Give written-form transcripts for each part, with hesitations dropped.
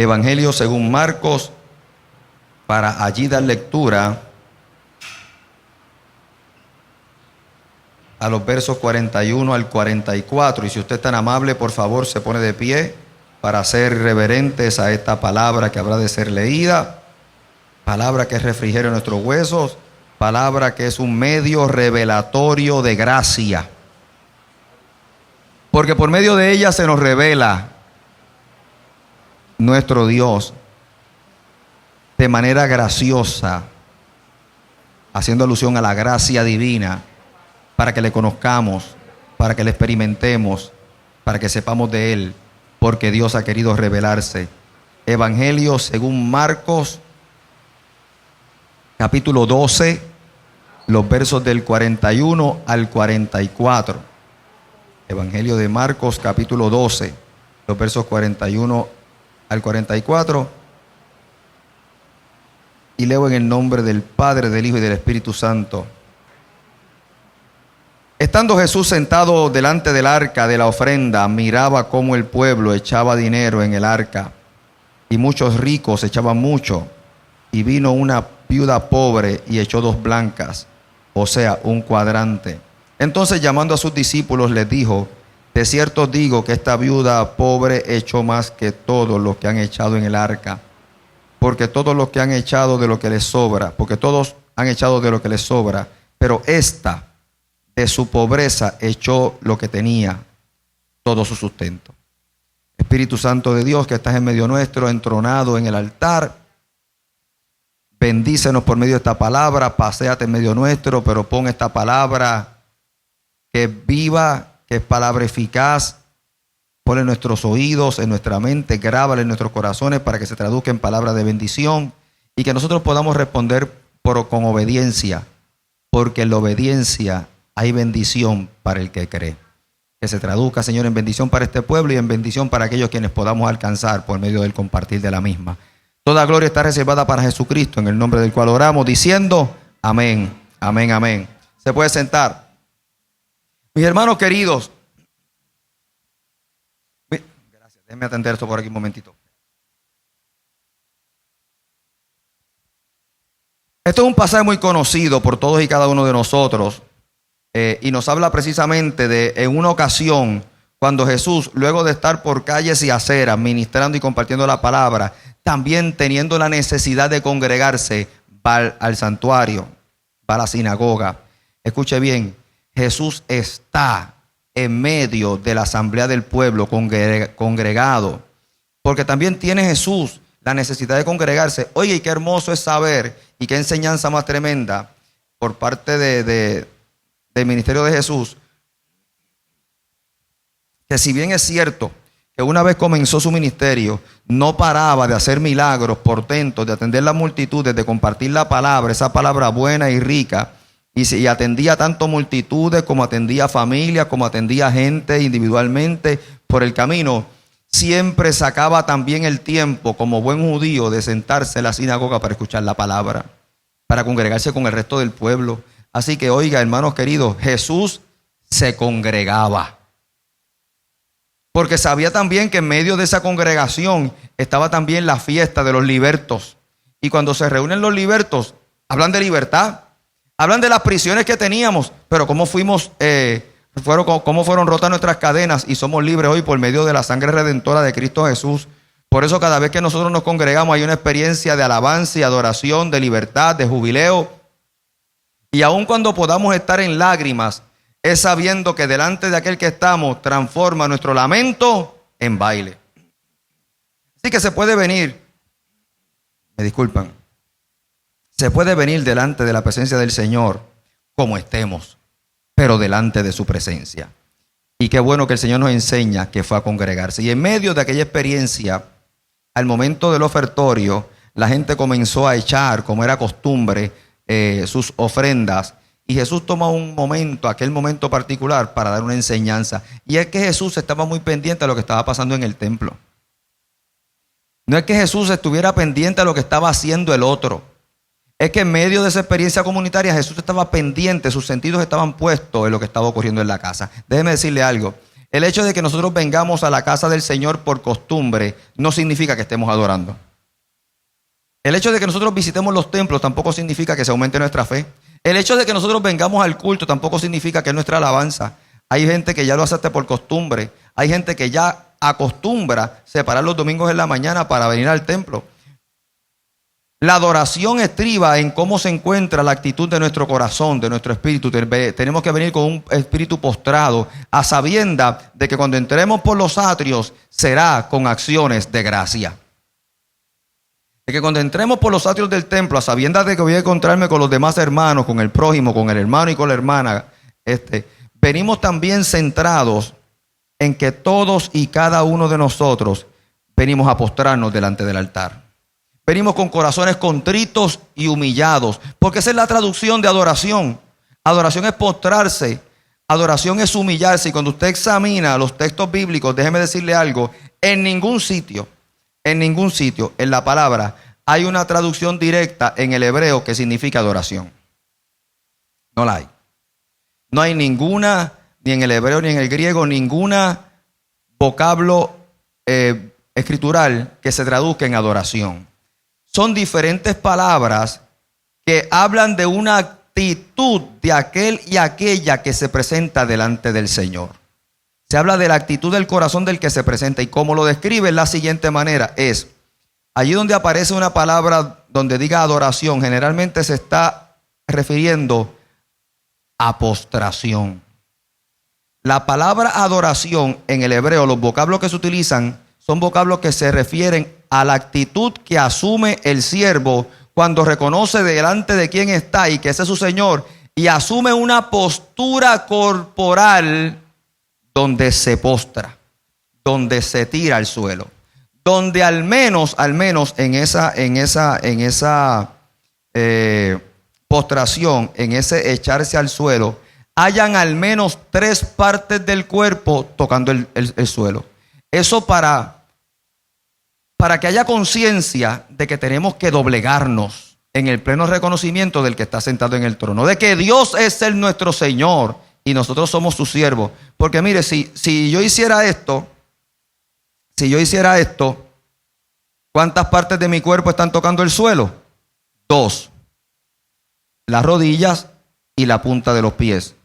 Evangelio según Marcos, para allí dar lectura a los versos 41 al 44. Y si usted es tan amable, por favor, se pone de pie para ser reverentes a esta palabra que habrá de ser leída. Palabra que es refrigerio en nuestros huesos. Palabra que es un medio revelatorio de gracia. Porque por medio de ella se nos revela nuestro Dios de manera graciosa, haciendo alusión a la gracia divina, para que le conozcamos, para que le experimentemos, para que sepamos de Él, porque Dios ha querido revelarse. Evangelio según Marcos, capítulo 12, los versos del 41 al 44. Evangelio de Marcos, capítulo 12, los versos 41 al 44. Y leo en el nombre del Padre, del Hijo y del Espíritu Santo. Estando Jesús sentado delante del arca de la ofrenda, miraba cómo el pueblo echaba dinero en el arca, y muchos ricos echaban mucho. Y vino una viuda pobre y echó 2 blancas, o sea, un cuadrante. Entonces, llamando a sus discípulos, les dijo: de cierto os digo que esta viuda pobre echó más que todos los que han echado en el arca. Porque todos los que han echado de lo que les sobra, porque todos han echado de lo que les sobra, pero esta de su pobreza echó lo que tenía, todo su sustento. Espíritu Santo de Dios, que estás en medio nuestro, entronado en el altar, bendícenos por medio de esta palabra, paséate en medio nuestro, pero pon esta palabra que es viva, que es palabra eficaz. Ponle en nuestros oídos, en nuestra mente, grábala en nuestros corazones para que se traduzca en palabras de bendición y que nosotros podamos responder con obediencia, porque en la obediencia hay bendición para el que cree. Que se traduzca, Señor, en bendición para este pueblo y en bendición para aquellos quienes podamos alcanzar por medio del compartir de la misma. Toda gloria está reservada para Jesucristo, en el nombre del cual oramos, diciendo amén, amén, amén. Se puede sentar. Mis hermanos queridos, déjenme atender esto por aquí un momentito. Esto es un pasaje muy conocido por todos y cada uno de nosotros, y nos habla precisamente de en una ocasión cuando Jesús, luego de estar por calles y aceras ministrando y compartiendo la palabra, también teniendo la necesidad de congregarse, va al santuario, va a la sinagoga. Escuche bien, Jesús está en medio de la asamblea del pueblo congregado, porque también tiene Jesús la necesidad de congregarse. Oye, y qué hermoso es saber, y qué enseñanza más tremenda por parte del ministerio de Jesús, que si bien es cierto que una vez comenzó su ministerio, no paraba de hacer milagros, portentos, de atender las multitudes, de compartir la palabra, esa palabra buena y rica. Y atendía tanto multitudes, como atendía familias, como atendía gente individualmente por el camino. Siempre sacaba también el tiempo, como buen judío, de sentarse en la sinagoga para escuchar la palabra, para congregarse con el resto del pueblo. Así que, oiga, hermanos queridos, Jesús se congregaba. Porque sabía también que en medio de esa congregación estaba también la fiesta de los libertos. Y cuando se reúnen los libertos, hablan de libertad. Hablan de las prisiones que teníamos, pero cómo fueron rotas nuestras cadenas y somos libres hoy por medio de la sangre redentora de Cristo Jesús. Por eso cada vez que nosotros nos congregamos hay una experiencia de alabanza y adoración, de libertad, de jubileo. Y aun cuando podamos estar en lágrimas, es sabiendo que delante de aquel que estamos transforma nuestro lamento en baile. Así que se puede venir, me disculpan, se puede venir delante de la presencia del Señor como estemos, pero delante de su presencia. Y qué bueno que el Señor nos enseña que fue a congregarse. Y en medio de aquella experiencia, al momento del ofertorio, la gente comenzó a echar, como era costumbre, sus ofrendas. Y Jesús toma un momento, aquel momento particular, para dar una enseñanza. Y es que Jesús estaba muy pendiente a lo que estaba pasando en el templo. No es que Jesús estuviera pendiente a lo que estaba haciendo el otro. Es que en medio de esa experiencia comunitaria Jesús estaba pendiente, sus sentidos estaban puestos en lo que estaba ocurriendo en la casa. Déjeme decirle algo, El hecho de que nosotros vengamos a la casa del Señor por costumbre no significa que estemos adorando. El hecho de que nosotros visitemos los templos tampoco significa que se aumente nuestra fe. El hecho de que nosotros vengamos al culto tampoco significa que es nuestra alabanza. Hay gente que ya lo hace hasta por costumbre. Hay gente que ya acostumbra separar los domingos en la mañana para venir al templo. La adoración estriba en cómo se encuentra la actitud de nuestro corazón, de nuestro espíritu. Tenemos que venir con un espíritu postrado, a sabienda de que cuando entremos por los atrios será con acciones de gracia. De que cuando entremos por los atrios del templo, a sabiendas de que voy a encontrarme con los demás hermanos, con el prójimo, con el hermano y con la hermana, venimos también centrados en que todos y cada uno de nosotros venimos a postrarnos delante del altar. Venimos con corazones contritos y humillados, porque esa es la traducción de adoración. Adoración es postrarse, adoración es humillarse. Y cuando usted examina los textos bíblicos, déjeme decirle algo, en ningún sitio en la palabra hay una traducción directa en el hebreo que significa adoración. No la hay. No hay ninguna, ni en el hebreo ni en el griego, ninguna vocablo escritural que se traduzca en adoración. Son diferentes palabras que hablan de una actitud de aquel y aquella que se presenta delante del Señor. Se habla de la actitud del corazón del que se presenta, y como lo describe en la siguiente manera es, allí donde aparece una palabra donde diga adoración, generalmente se está refiriendo a postración. La palabra adoración en el hebreo, los vocablos que se utilizan son vocablos que se refieren a la actitud que asume el siervo cuando reconoce delante de quién está y que ese es su Señor, y asume una postura corporal donde se postra, donde se tira al suelo, donde al menos en esa postración, en ese echarse al suelo, hayan al menos 3 partes del cuerpo tocando el suelo. Eso para que haya conciencia de que tenemos que doblegarnos en el pleno reconocimiento del que está sentado en el trono, de que Dios es nuestro Señor y nosotros somos sus siervos. Porque mire, si yo hiciera esto, ¿cuántas partes de mi cuerpo están tocando el suelo? 2. Las rodillas y la punta de los pies.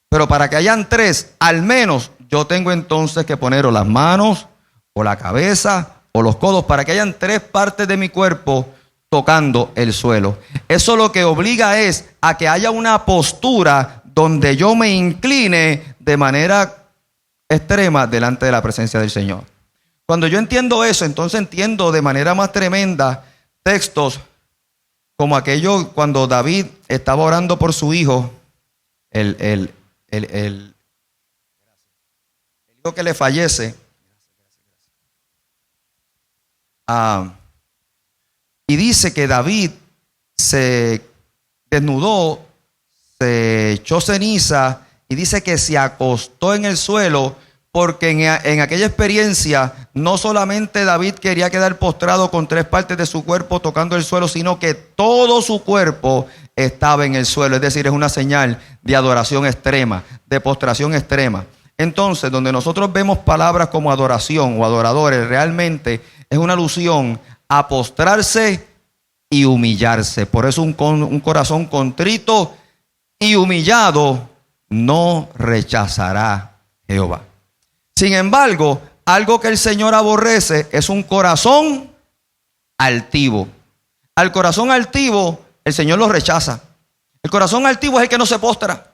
Pero para que hayan 3, al menos yo tengo entonces que poner o las manos, o la cabeza, o los codos, para que hayan 3 partes de mi cuerpo tocando el suelo. Eso lo que obliga es a que haya una postura donde yo me incline de manera extrema delante de la presencia del Señor. Cuando yo entiendo eso, entonces entiendo de manera más tremenda textos como aquello cuando David estaba orando por su hijo, el hijo que le fallece. Y dice que David se desnudó, se echó ceniza y dice que se acostó en el suelo, porque en aquella experiencia no solamente David quería quedar postrado con 3 partes de su cuerpo tocando el suelo, sino que todo su cuerpo estaba en el suelo. Es decir, es una señal de adoración extrema, de postración extrema. Entonces, donde nosotros vemos palabras como adoración o adoradores, realmente es una alusión a postrarse y humillarse. Por eso un corazón contrito y humillado no rechazará Jehová. Sin embargo, algo que el Señor aborrece es un corazón altivo. Al corazón altivo, el Señor lo rechaza. El corazón altivo es el que no se postra.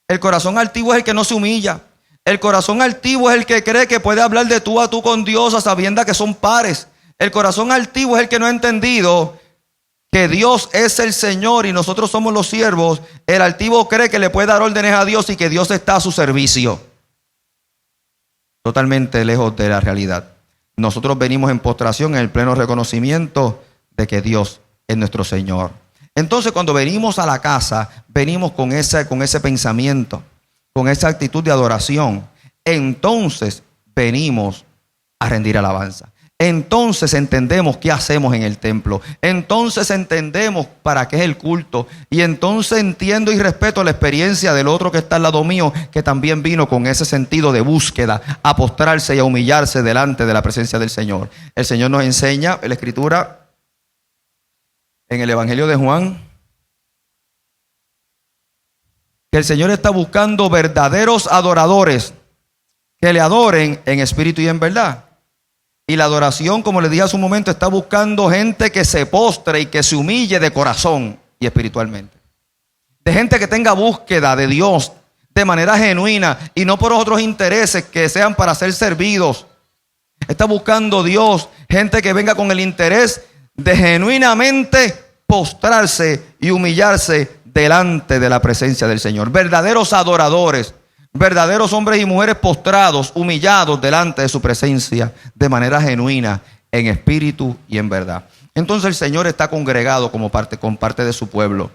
El corazón altivo es el que no se humilla. El corazón altivo es el que cree que puede hablar de tú a tú con Dios a sabiendas que son pares. El corazón altivo es el que no ha entendido que Dios es el Señor y nosotros somos los siervos. El altivo cree que le puede dar órdenes a Dios y que Dios está a su servicio. Totalmente lejos de la realidad. Nosotros venimos en postración, en el pleno reconocimiento de que Dios es nuestro Señor. Entonces, cuando venimos a la casa, venimos con ese pensamiento, con esa actitud de adoración. Entonces venimos a rendir alabanza. entonces entendemos qué hacemos en el templo. Entonces entendemos para qué es el culto. Y entonces entiendo y respeto la experiencia del otro que está al lado mío, que también vino con ese sentido de búsqueda, a postrarse y a humillarse delante de la presencia del Señor. El Señor nos enseña en la Escritura, en el Evangelio de Juan, que el Señor está buscando verdaderos adoradores que le adoren en espíritu y en verdad. Y la adoración, como le dije hace un momento, está buscando gente que se postre y que se humille de corazón y espiritualmente. De gente que tenga búsqueda de Dios de manera genuina y no por otros intereses que sean para ser servidos. Está buscando Dios, gente que venga con el interés de genuinamente postrarse y humillarse delante de la presencia del Señor. Verdaderos adoradores. Verdaderos hombres y mujeres postrados, humillados delante de su presencia de manera genuina, en espíritu y en verdad. Entonces el Señor está congregado con parte de su pueblo.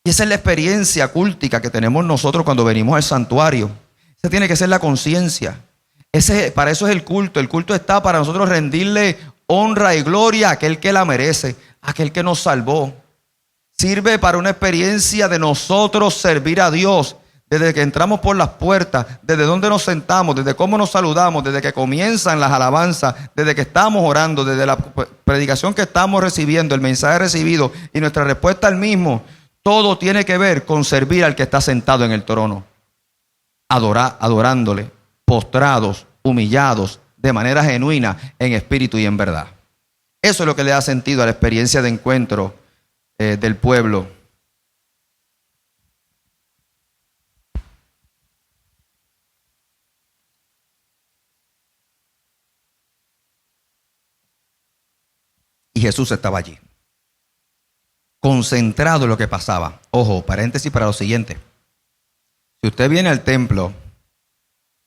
Y esa es la experiencia cúltica que tenemos nosotros cuando venimos al santuario. Esa tiene que ser la conciencia. Para eso es el culto. El culto está para nosotros rendirle honra y gloria a aquel que la merece, a aquel que nos salvó. Sirve para una experiencia de nosotros servir a Dios. Desde que entramos por las puertas, desde donde nos sentamos, desde cómo nos saludamos, desde que comienzan las alabanzas, desde que estamos orando, desde la predicación que estamos recibiendo, el mensaje recibido y nuestra respuesta al mismo, todo tiene que ver con servir al que está sentado en el trono. Adorándole, postrados, humillados, de manera genuina, en espíritu y en verdad. Eso es lo que le da sentido a la experiencia de encuentro del pueblo. Y Jesús estaba allí, concentrado en lo que pasaba. Ojo, paréntesis para lo siguiente. Si usted viene al templo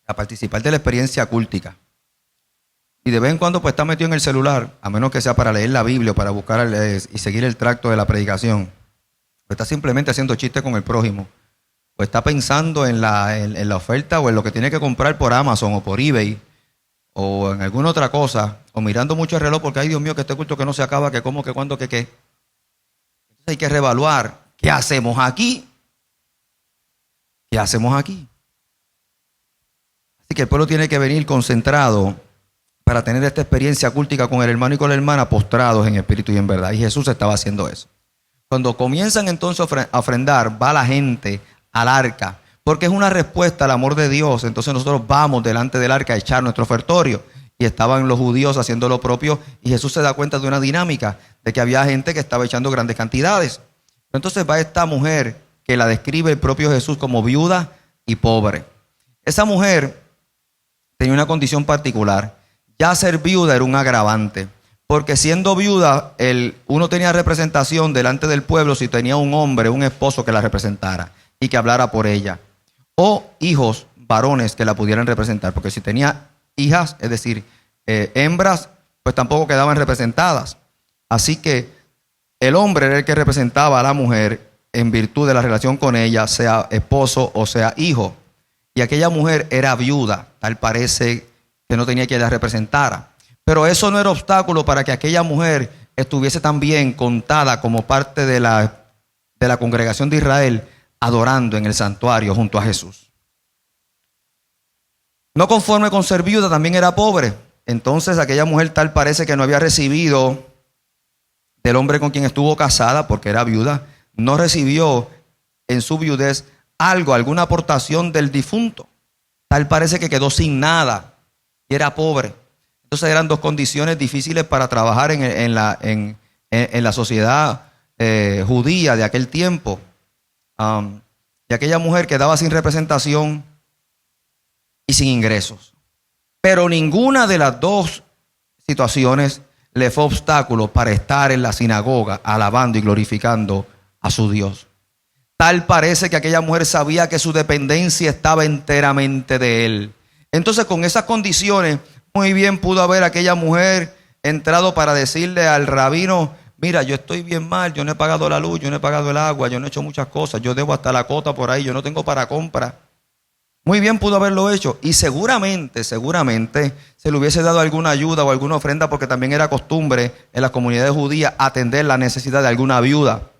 a participar de la experiencia cúltica y de vez en cuando pues está metido en el celular, a menos que sea para leer la Biblia o para buscar y seguir el tracto de la predicación, o está simplemente haciendo chistes con el prójimo, o está pensando en la oferta o en lo que tiene que comprar por Amazon o por eBay, o en alguna otra cosa, o mirando mucho el reloj porque, ay Dios mío, que este culto que no se acaba, que cómo, que cuándo, que qué. Entonces hay que reevaluar, ¿qué hacemos aquí? ¿Qué hacemos aquí? Así que el pueblo tiene que venir concentrado para tener esta experiencia cúltica con el hermano y con la hermana, postrados en espíritu y en verdad. Y Jesús estaba haciendo eso. Cuando comienzan entonces a ofrendar, va la gente al arca, porque es una respuesta al amor de Dios. Entonces nosotros vamos delante del arca a echar nuestro ofertorio. Y estaban los judíos haciendo lo propio. Y Jesús se da cuenta de una dinámica, de que había gente que estaba echando grandes cantidades. Entonces va esta mujer, que la describe el propio Jesús como viuda y pobre. Esa mujer tenía una condición particular. Ya ser viuda era un agravante. Porque siendo viuda, uno tenía representación delante del pueblo si tenía un hombre, un esposo que la representara y que hablara por ella. O hijos varones que la pudieran representar, porque si tenía hijas, es decir, hembras, pues tampoco quedaban representadas. Así que el hombre era el que representaba a la mujer en virtud de la relación con ella, sea esposo o sea hijo. Y aquella mujer era viuda, tal parece que no tenía quien la representara. Pero eso no era obstáculo para que aquella mujer estuviese también contada como parte de la congregación de Israel, adorando en el santuario junto a Jesús. No conforme con ser viuda, también era pobre. Entonces aquella mujer tal parece que no había recibido del hombre con quien estuvo casada, porque era viuda, no recibió en su viudez alguna aportación del difunto. Tal parece que quedó sin nada y era pobre. Entonces eran dos condiciones difíciles para trabajar en la sociedad judía de aquel tiempo. Y aquella mujer quedaba sin representación y sin ingresos. Pero ninguna de las dos situaciones le fue obstáculo para estar en la sinagoga alabando y glorificando a su Dios. Tal parece que aquella mujer sabía que su dependencia estaba enteramente de él. Entonces, con esas condiciones, muy bien pudo haber aquella mujer entrado para decirle al rabino: mira, yo estoy bien mal, yo no he pagado la luz, yo no he pagado el agua, yo no he hecho muchas cosas, yo debo hasta la cota por ahí, yo no tengo para compra. Muy bien pudo haberlo hecho y seguramente se le hubiese dado alguna ayuda o alguna ofrenda porque también era costumbre en las comunidades judías atender la necesidad de alguna viuda.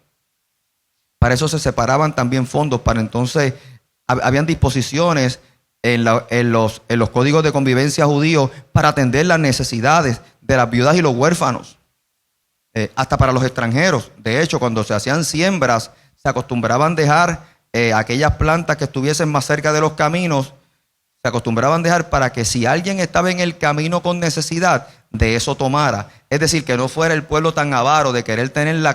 Para eso se separaban también fondos, para entonces habían disposiciones en los códigos de convivencia judíos para atender las necesidades de las viudas y los huérfanos, hasta para los extranjeros. De hecho, cuando se hacían siembras, se acostumbraban dejar aquellas plantas que estuviesen más cerca de los caminos, se acostumbraban dejar para que si alguien estaba en el camino con necesidad, de eso tomara. Es decir, que no fuera el pueblo tan avaro de querer tener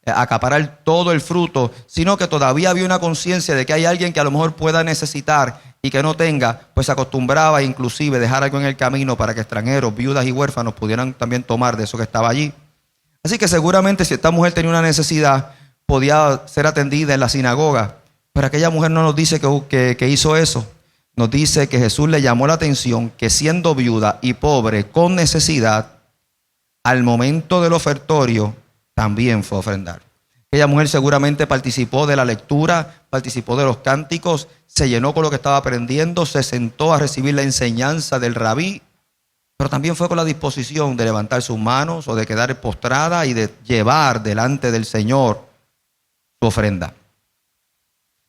acaparar todo el fruto, sino que todavía había una conciencia de que hay alguien que a lo mejor pueda necesitar y que no tenga, pues se acostumbraba inclusive dejar algo en el camino para que extranjeros, viudas y huérfanos pudieran también tomar de eso que estaba allí. Así que seguramente si esta mujer tenía una necesidad, podía ser atendida en la sinagoga, pero aquella mujer no nos dice que hizo eso. Nos dice que Jesús le llamó la atención que siendo viuda y pobre con necesidad, al momento del ofertorio también fue a ofrendar. Aquella mujer seguramente participó de la lectura, participó de los cánticos, se llenó con lo que estaba aprendiendo, se sentó a recibir la enseñanza del rabí, pero también fue con la disposición de levantar sus manos o de quedar postrada y de llevar delante del Señor su ofrenda.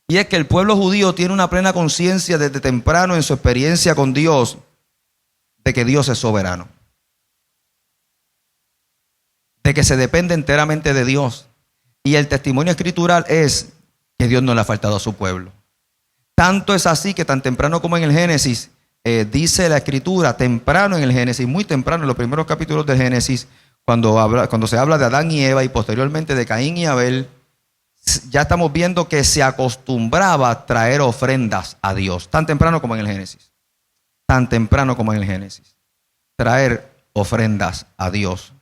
Y es que el pueblo judío tiene una plena conciencia desde temprano en su experiencia con Dios de que Dios es soberano, de que se depende enteramente de Dios. Y el testimonio escritural es que Dios no le ha faltado a su pueblo. Tanto es así que tan temprano como en el Génesis, dice la escritura, temprano en el Génesis, muy temprano en los primeros capítulos del Génesis, cuando se habla de Adán y Eva y posteriormente de Caín y Abel, ya estamos viendo que se acostumbraba a traer ofrendas a Dios, tan temprano como en el Génesis. Tan temprano como en el Génesis. Traer ofrendas a Dios.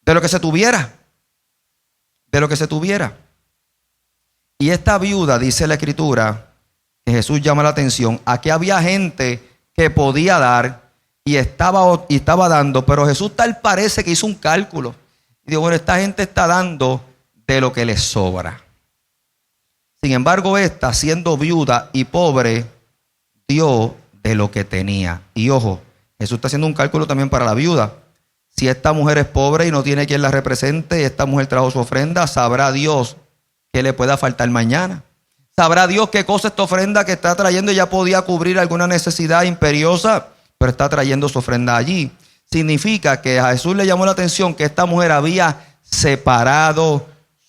De lo que se tuviera. De lo que se tuviera. Y esta viuda, dice la escritura, que Jesús llama la atención, aquí había gente que podía dar y estaba dando, pero Jesús tal parece que hizo un cálculo. Y dijo, bueno, esta gente está dando de lo que les sobra. Sin embargo, esta, siendo viuda y pobre, dio de lo que tenía. Y ojo, Jesús está haciendo un cálculo también para la viuda. Si esta mujer es pobre y no tiene quien la represente, y esta mujer trajo su ofrenda, sabrá Dios qué le pueda faltar mañana. Sabrá Dios qué cosa esta ofrenda que está trayendo ya podía cubrir alguna necesidad imperiosa, pero está trayendo su ofrenda allí. Significa que a Jesús le llamó la atención que esta mujer había separado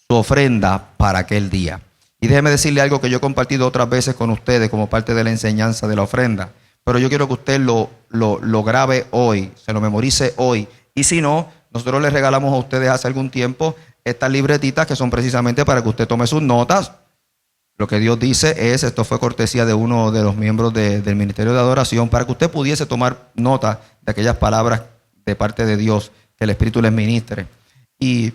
su ofrenda para aquel día. Y déjeme decirle algo que yo he compartido otras veces con ustedes como parte de la enseñanza de la ofrenda. Pero yo quiero que usted lo grabe hoy, se lo memorice hoy. Y si no, nosotros les regalamos a ustedes hace algún tiempo estas libretitas que son precisamente para que usted tome sus notas. Lo que Dios dice es, esto fue cortesía de uno de los miembros del Ministerio de Adoración, para que usted pudiese tomar nota de aquellas palabras de parte de Dios que el Espíritu les ministre. Y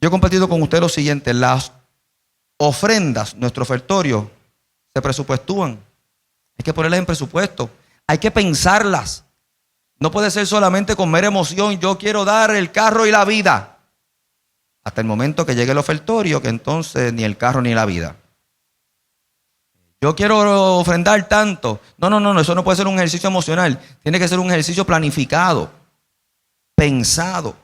yo he compartido con usted lo siguiente: las ofrendas, nuestro ofertorio, se presupuestúan. Hay que ponerlas en presupuesto. Hay que pensarlas. No puede ser solamente con mera emoción, yo quiero dar el carro y la vida. Hasta el momento que llegue el ofertorio, que entonces ni el carro ni la vida. Yo quiero ofrendar tanto. No, eso no puede ser un ejercicio emocional. Tiene que ser un ejercicio planificado, pensado,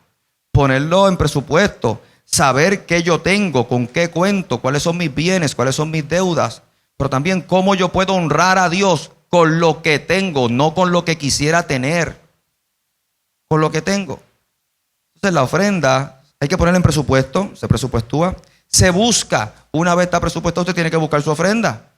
ponerlo en presupuesto, saber qué yo tengo, con qué cuento, cuáles son mis bienes, cuáles son mis deudas, pero también cómo yo puedo honrar a Dios con lo que tengo, no con lo que quisiera tener, con lo que tengo. Entonces la ofrenda hay que ponerla en presupuesto, se presupuestúa, se busca. Una vez está presupuestado, usted tiene que buscar su ofrenda.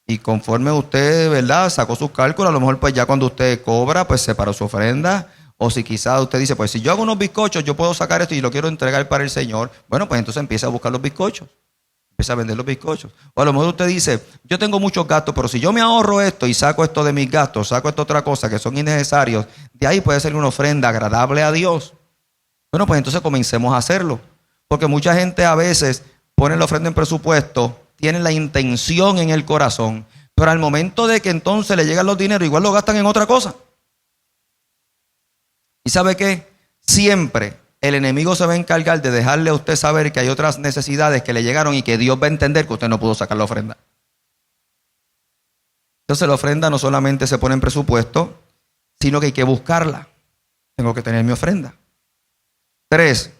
Y conforme usted, ¿verdad?, sacó sus cálculos, a lo mejor pues ya cuando usted cobra, pues separó su ofrenda. O si quizás usted dice, pues si yo hago unos bizcochos, yo puedo sacar esto y lo quiero entregar para el Señor. Bueno, pues entonces empieza a buscar los bizcochos. Empieza a vender los bizcochos. O a lo mejor usted dice, yo tengo muchos gastos, pero si yo me ahorro esto y saco esto de mis gastos, saco esta otra cosa que son innecesarios, de ahí puede ser una ofrenda agradable a Dios. Bueno, pues entonces comencemos a hacerlo. Porque mucha gente a veces pone la ofrenda en presupuesto, tienen la intención en el corazón, pero al momento de que entonces le llegan los dineros, igual lo gastan en otra cosa. ¿Y sabe qué? Siempre el enemigo se va a encargar de dejarle a usted saber que hay otras necesidades que le llegaron y que Dios va a entender que usted no pudo sacar la ofrenda. Entonces la ofrenda no solamente se pone en presupuesto, sino que hay que buscarla. Tengo que tener mi ofrenda. 3.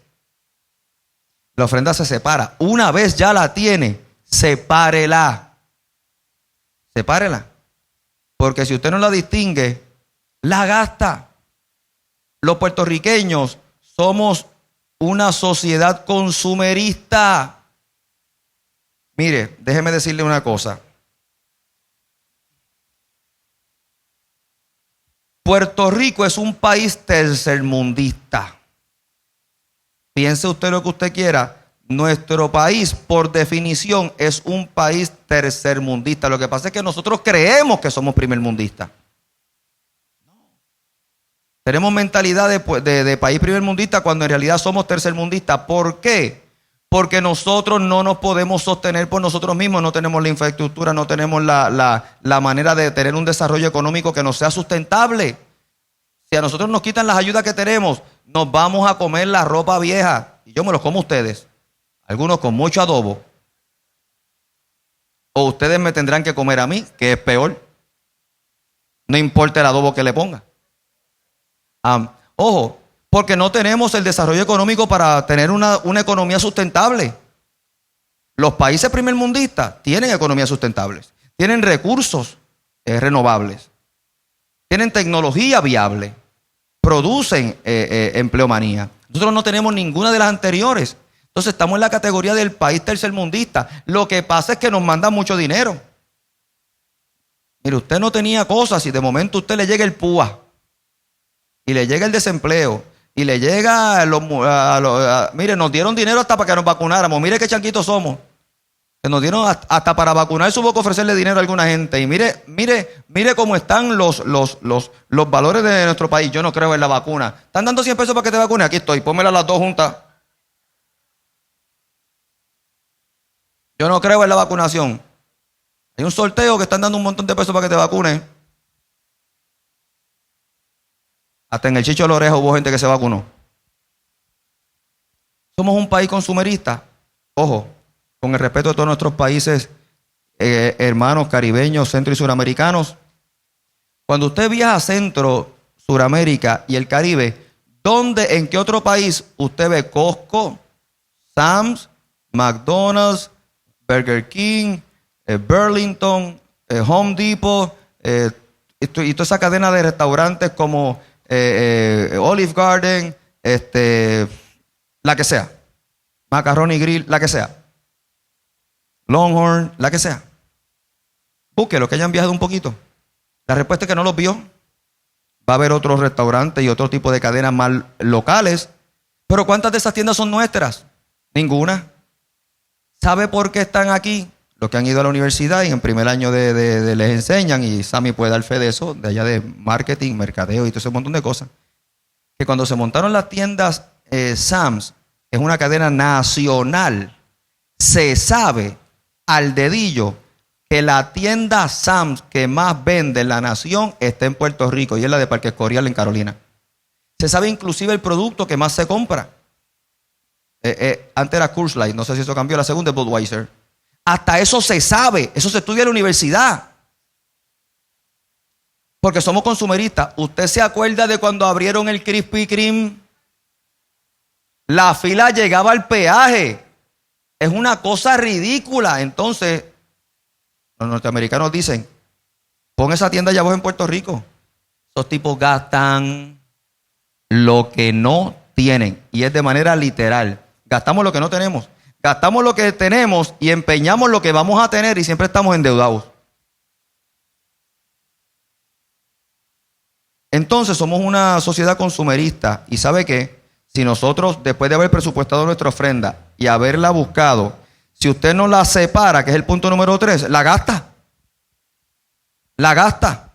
La ofrenda se separa. Una vez ya la tiene, sepárela. Sepárela. Porque si usted no la distingue, la gasta. Los puertorriqueños somos una sociedad consumerista. Mire, déjeme decirle una cosa. Puerto Rico es un país tercermundista. Piense usted lo que usted quiera. Nuestro país, por definición, es un país tercermundista. Lo que pasa es que nosotros creemos que somos primermundistas. Tenemos mentalidad de país primermundista cuando en realidad somos tercermundistas. ¿Por qué? Porque nosotros no nos podemos sostener por nosotros mismos. No tenemos la infraestructura, no tenemos la manera de tener un desarrollo económico que nos sea sustentable. Si a nosotros nos quitan las ayudas que tenemos, nos vamos a comer la ropa vieja. Y yo me los como a ustedes. Algunos con mucho adobo. O ustedes me tendrán que comer a mí, que es peor. No importa el adobo que le ponga. Ojo, porque no tenemos el desarrollo económico para tener una economía sustentable. Los países primermundistas tienen economías sustentables. Tienen recursos renovables. Tienen tecnología viable. Producen empleomanía. Nosotros no tenemos ninguna de las anteriores. Entonces estamos en la categoría del país tercermundista. Lo que pasa es que nos mandan mucho dinero. Mire, usted no tenía cosas y de momento usted le llega el PUA y le llega el desempleo y le llega mire, nos dieron dinero hasta para que nos vacunáramos. Mire qué chanquitos somos. Que nos dieron hasta para vacunarse, hubo que ofrecerle dinero a alguna gente. Y mire cómo están los valores de nuestro país. Yo no creo en la vacuna. ¿Están dando 100 pesos para que te vacunes? Aquí estoy, pónmela las dos juntas. Yo no creo en la vacunación. Hay un sorteo que están dando un montón de pesos para que te vacunes. Hasta en el Chicho de la Oreja hubo gente que se vacunó. Somos un país consumerista. Ojo, con el respeto de todos nuestros países hermanos caribeños, centro y suramericanos. Cuando usted viaja a Centro, Suramérica y el Caribe, en qué otro país usted ve Costco, Sam's, McDonald's, Burger King, Burlington, Home Depot, y toda esa cadena de restaurantes como Olive Garden, la que sea, Macaroni Grill, la que sea, Longhorn, la que sea? Busque los que hayan viajado un poquito. La respuesta es que no los vio. Va a haber otros restaurantes y otro tipo de cadenas más locales. Pero ¿cuántas de esas tiendas son nuestras? Ninguna. ¿Sabe por qué están aquí? Los que han ido a la universidad y en primer año les enseñan, y Sammy puede dar fe de eso, de allá de marketing, mercadeo y todo ese montón de cosas. Que cuando se montaron las tiendas Sam's, es una cadena nacional, se sabe al dedillo que la tienda Sam's que más vende en la nación está en Puerto Rico y es la de Parque Escorial en Carolina. Se sabe inclusive el producto que más se compra. Antes era Coors Light, no sé si eso cambió, la segunda es Budweiser. Hasta eso se sabe, eso se estudia en la universidad. Porque somos consumeristas. ¿Usted se acuerda de cuando abrieron el Krispy Kreme? La fila llegaba al peaje. Es una cosa ridícula. Entonces, los norteamericanos dicen, pon esa tienda allá abajo en Puerto Rico. Esos tipos gastan lo que no tienen. Y es de manera literal. Gastamos lo que no tenemos. Gastamos lo que tenemos y empeñamos lo que vamos a tener y siempre estamos endeudados. Entonces somos una sociedad consumerista. ¿Y sabe qué? Si nosotros, después de haber presupuestado nuestra ofrenda y haberla buscado, si usted no la separa, que es el punto número 3, la gasta. La gasta.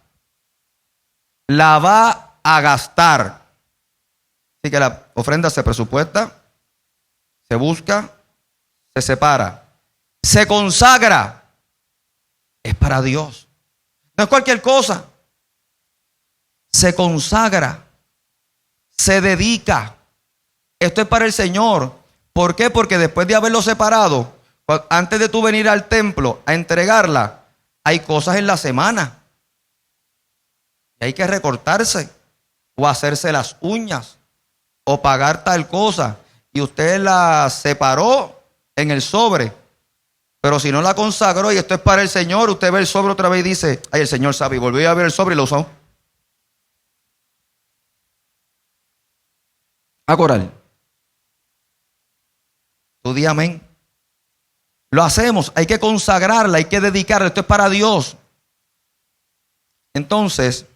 La va a gastar. Así que la ofrenda se presupuesta, se busca, se separa, se consagra. Es para Dios. No es cualquier cosa. Se consagra, se dedica. Esto es para el Señor. ¿Por qué? Porque después de haberlo separado, antes de tú venir al templo a entregarla, hay cosas en la semana. que hay que recortarse o hacerse las uñas o pagar tal cosa, y usted la separó en el sobre, pero si no la consagró y esto es para el Señor, usted ve el sobre otra vez y dice, ay, el Señor sabe, y volvió a ver el sobre y lo usó. A coral. Tú di amén. Lo hacemos, hay que consagrarla, hay que dedicarla, esto es para Dios. Entonces,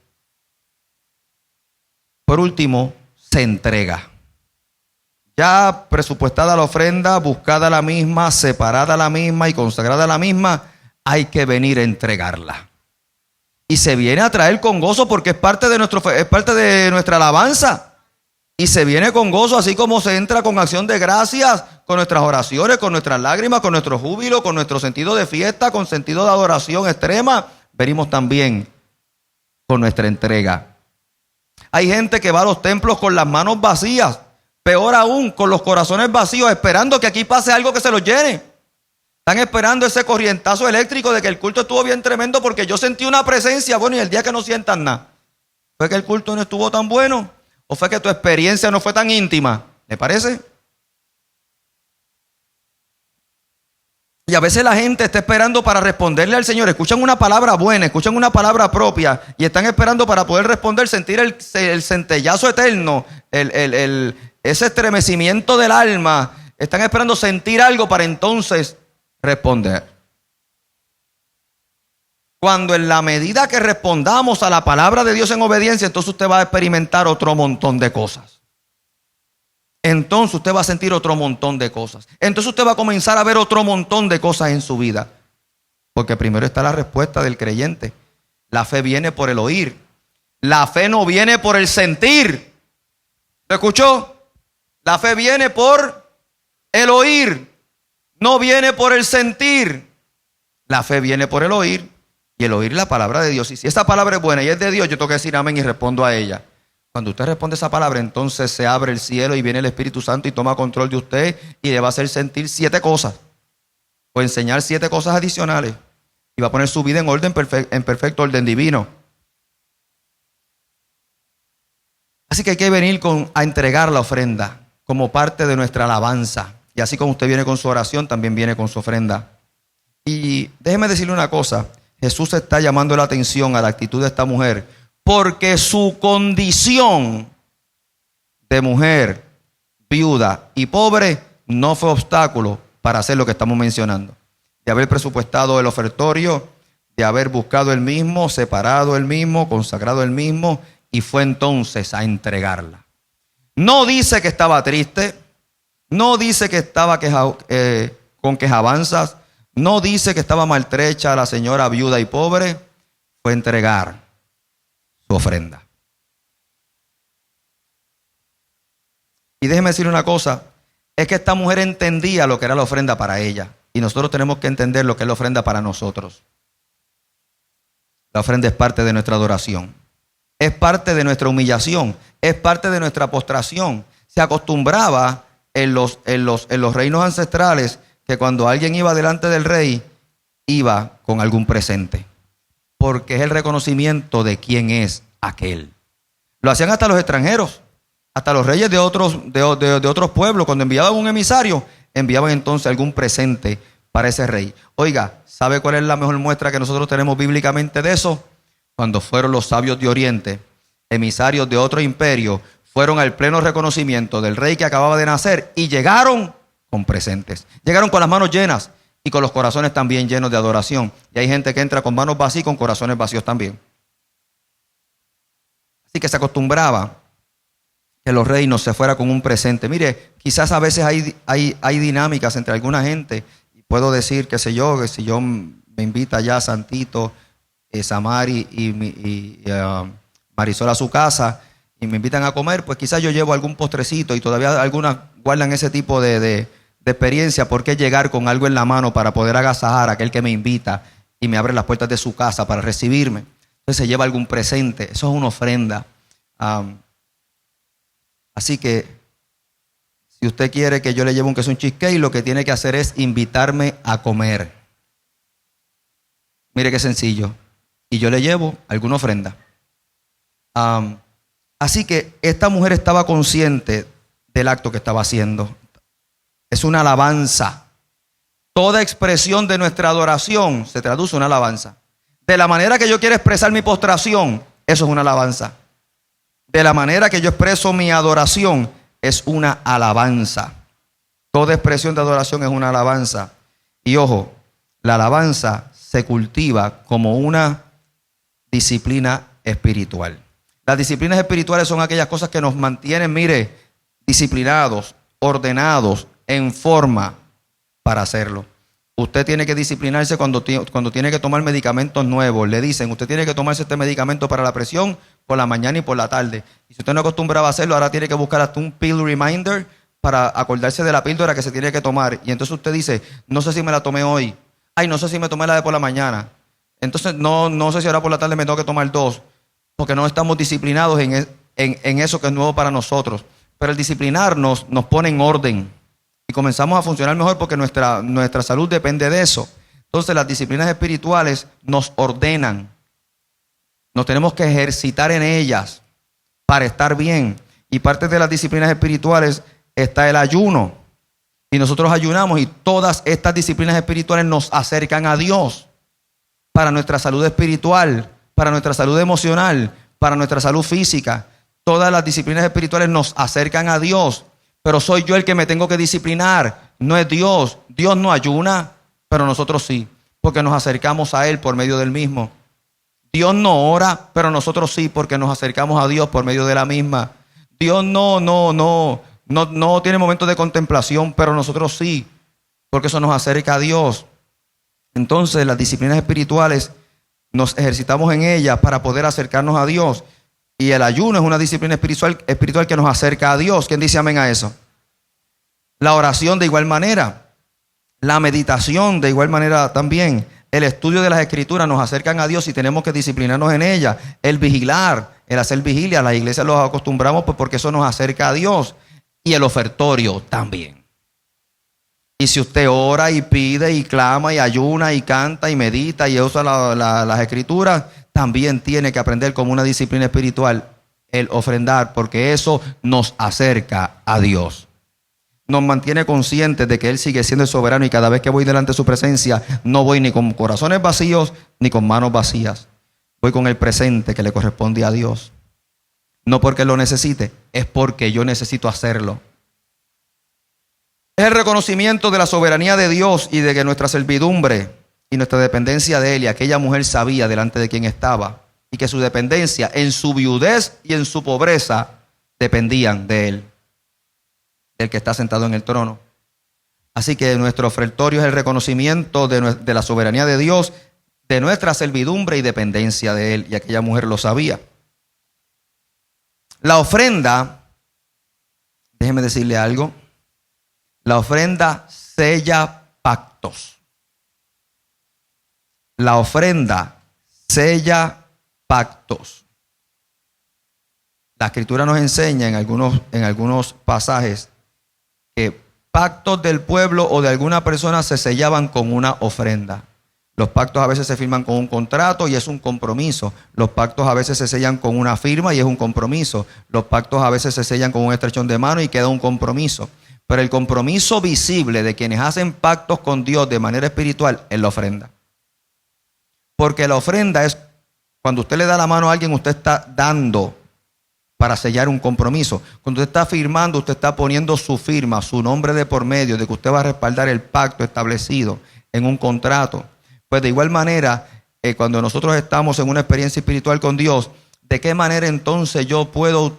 por último, se entrega. Ya presupuestada la ofrenda, buscada la misma, separada la misma y consagrada la misma, hay que venir a entregarla. Y se viene a traer con gozo porque es parte de nuestra alabanza. Y se viene con gozo, así como se entra con acción de gracias, con nuestras oraciones, con nuestras lágrimas, con nuestro júbilo, con nuestro sentido de fiesta, con sentido de adoración extrema. Venimos también con nuestra entrega. Hay gente que va a los templos con las manos vacías, peor aún, con los corazones vacíos, esperando que aquí pase algo que se los llene. Están esperando ese corrientazo eléctrico de que el culto estuvo bien tremendo porque yo sentí una presencia. Bueno, y el día que no sientan nada, ¿fue que el culto no estuvo tan bueno? ¿O fue que tu experiencia no fue tan íntima? ¿Le parece? Y a veces la gente está esperando para responderle al Señor. Escuchan una palabra buena, escuchan una palabra propia y están esperando para poder responder, sentir el centellazo eterno, ese estremecimiento del alma. Están esperando sentir algo para entonces responder. Cuando en la medida que respondamos a la palabra de Dios en obediencia, entonces usted va a experimentar otro montón de cosas. Entonces usted va a sentir otro montón de cosas. Entonces usted va a comenzar a ver otro montón de cosas en su vida. Porque primero está la respuesta del creyente. La fe viene por el oír. La fe no viene por el sentir. ¿Lo escuchó? La fe viene por el oír. No viene por el sentir. La fe viene por el oír. Y el oír la palabra de Dios. Y si esa palabra es buena y es de Dios, yo tengo que decir amén y respondo a ella. Cuando usted responde esa palabra, entonces se abre el cielo y viene el Espíritu Santo y toma control de usted y le va a hacer sentir 7 cosas. O enseñar 7 cosas adicionales. Y va a poner su vida en orden, en perfecto orden divino. Así que hay que venir a entregar la ofrenda como parte de nuestra alabanza. Y así como usted viene con su oración, también viene con su ofrenda. Y déjeme decirle una cosa. Jesús está llamando la atención a la actitud de esta mujer, porque su condición de mujer, viuda y pobre no fue obstáculo para hacer lo que estamos mencionando. De haber presupuestado el ofertorio, de haber buscado el mismo, separado el mismo, consagrado el mismo, y fue entonces a entregarla. No dice que estaba triste, no dice que estaba con quejabanzas, no dice que estaba maltrecha la señora viuda y pobre, fue a entregar su ofrenda. Y déjeme decir una cosa, es que esta mujer entendía lo que era la ofrenda para ella, y nosotros tenemos que entender lo que es la ofrenda para nosotros. La ofrenda es parte de nuestra adoración, es parte de nuestra humillación, es parte de nuestra postración. Se acostumbraba en los reinos ancestrales que cuando alguien iba delante del rey, iba con algún presente, porque es el reconocimiento de quién es aquel. Lo hacían hasta los extranjeros, hasta los reyes de otros pueblos. Cuando enviaban un emisario, enviaban entonces algún presente para ese rey. Oiga, ¿sabe cuál es la mejor muestra que nosotros tenemos bíblicamente de eso? Cuando fueron los sabios de Oriente, emisarios de otro imperio, fueron al pleno reconocimiento del rey que acababa de nacer y llegaron con presentes. Llegaron con las manos llenas y con los corazones también llenos de adoración. Y hay gente que entra con manos vacías y con corazones vacíos también. Así que se acostumbraba que los reinos se fuera con un presente. Mire, quizás a veces hay dinámicas entre alguna gente. Y puedo decir, qué sé yo, que si yo me invita ya Santito, Samari y Marisol a su casa y me invitan a comer, pues quizás yo llevo algún postrecito y todavía algunas guardan ese tipo de experiencia. ¿Por qué llegar con algo en la mano para poder agasajar a aquel que me invita y me abre las puertas de su casa para recibirme? Entonces se lleva algún presente. Eso es una ofrenda. Así que si usted quiere que yo le lleve un cheesecake, lo que tiene que hacer es invitarme a comer. Mire qué sencillo. Y yo le llevo alguna ofrenda. Así que esta mujer estaba consciente del acto que estaba haciendo. Es una alabanza. Toda expresión de nuestra adoración se traduce en una alabanza. De la manera que yo quiero expresar mi postración, eso es una alabanza. De la manera que yo expreso mi adoración, es una alabanza. Toda expresión de adoración es una alabanza. Y ojo, la alabanza se cultiva como una disciplina espiritual. Las disciplinas espirituales son aquellas cosas que nos mantienen, mire, disciplinados, ordenados, en forma para hacerlo. Usted tiene que disciplinarse cuando tiene que tomar medicamentos nuevos. Le dicen, usted tiene que tomarse este medicamento para la presión por la mañana y por la tarde. Y si usted no acostumbraba a hacerlo, ahora tiene que buscar hasta un pill reminder para acordarse de la píldora que se tiene que tomar. Y entonces usted dice, no sé si me la tomé hoy. Ay, no sé si me tomé la de por la mañana. Entonces no sé si ahora por la tarde me tengo que tomar 2. Porque no estamos disciplinados en eso que es nuevo para nosotros. Pero el disciplinarnos nos pone en orden. Y comenzamos a funcionar mejor porque nuestra salud depende de eso. Entonces las disciplinas espirituales nos ordenan. Nos tenemos que ejercitar en ellas para estar bien. Y parte de las disciplinas espirituales está el ayuno. Y nosotros ayunamos y todas estas disciplinas espirituales nos acercan a Dios. Para nuestra salud espiritual, para nuestra salud emocional, para nuestra salud física. Todas las disciplinas espirituales nos acercan a Dios. Pero soy yo el que me tengo que disciplinar, no es Dios. Dios no ayuna, pero nosotros sí, porque nos acercamos a Él por medio del mismo. Dios no ora, pero nosotros sí, porque nos acercamos a Dios por medio de la misma. Dios no tiene momentos de contemplación, pero nosotros sí, porque eso nos acerca a Dios. Entonces las disciplinas espirituales nos ejercitamos en ellas para poder acercarnos a Dios. Y el ayuno es una disciplina espiritual que nos acerca a Dios. ¿Quién dice amén a eso? La oración de igual manera. La meditación de igual manera también. El estudio de las escrituras nos acercan a Dios y tenemos que disciplinarnos en ellas. El vigilar, el hacer vigilia. Las iglesias los acostumbramos pues porque eso nos acerca a Dios. Y el ofertorio también. Y si usted ora y pide y clama y ayuna y canta y medita y usa las escrituras, también tiene que aprender como una disciplina espiritual el ofrendar, porque eso nos acerca a Dios. Nos mantiene conscientes de que Él sigue siendo el soberano y cada vez que voy delante de su presencia no voy ni con corazones vacíos ni con manos vacías. Voy con el presente que le corresponde a Dios. No porque lo necesite, es porque yo necesito hacerlo. Es el reconocimiento de la soberanía de Dios y de que nuestra servidumbre y nuestra dependencia de Él, y aquella mujer sabía delante de quién estaba, y que su dependencia en su viudez y en su pobreza dependían de Él, del que está sentado en el trono. Así que nuestro ofertorio es el reconocimiento de la soberanía de Dios, de nuestra servidumbre y dependencia de Él, y aquella mujer lo sabía. La ofrenda, déjeme decirle algo, la ofrenda sella pactos. La ofrenda sella pactos. La escritura nos enseña en algunos pasajes que pactos del pueblo o de alguna persona se sellaban con una ofrenda. Los pactos a veces se firman con un contrato y es un compromiso. Los pactos a veces se sellan con una firma y es un compromiso. Los pactos a veces se sellan con un estrechón de mano y queda un compromiso. Pero el compromiso visible de quienes hacen pactos con Dios de manera espiritual es la ofrenda. Porque la ofrenda es cuando usted le da la mano a alguien, usted está dando para sellar un compromiso. Cuando usted está firmando, usted está poniendo su firma, su nombre de por medio, de que usted va a respaldar el pacto establecido en un contrato. Pues de igual manera, cuando nosotros estamos en una experiencia espiritual con Dios, ¿de qué manera entonces yo puedo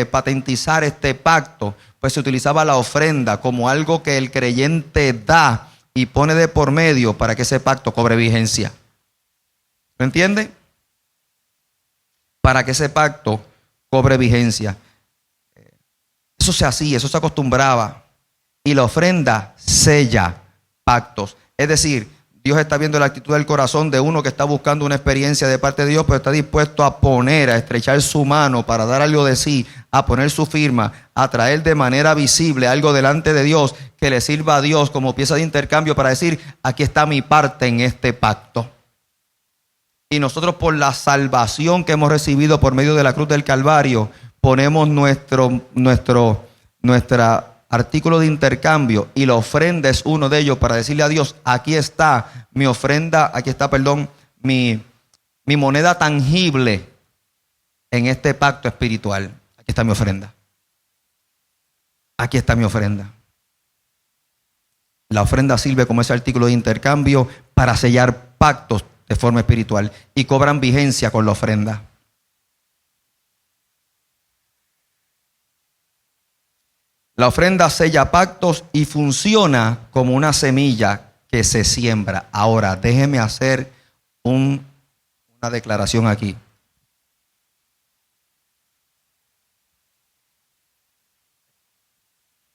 patentizar este pacto? Pues se utilizaba la ofrenda como algo que el creyente da y pone de por medio para que ese pacto cobre vigencia. ¿Me entiende? Para que ese pacto cobre vigencia. Eso se hacía, eso se acostumbraba. Y la ofrenda sella pactos. Es decir, Dios está viendo la actitud del corazón de uno que está buscando una experiencia de parte de Dios, pero está dispuesto a poner, a estrechar su mano para dar algo de sí, a poner su firma, a traer de manera visible algo delante de Dios que le sirva a Dios como pieza de intercambio para decir, aquí está mi parte en este pacto. y nosotros por la salvación que hemos recibido por medio de la cruz del Calvario, ponemos nuestro artículo de intercambio y la ofrenda es uno de ellos para decirle a Dios, aquí está mi ofrenda, aquí está, perdón, mi moneda tangible en este pacto espiritual. Aquí está mi ofrenda. Aquí está mi ofrenda. La ofrenda sirve como ese artículo de intercambio para sellar pactos de forma espiritual y cobran vigencia con la ofrenda. La ofrenda sella pactos y funciona como una semilla que se siembra. Ahora, déjeme hacer una declaración aquí.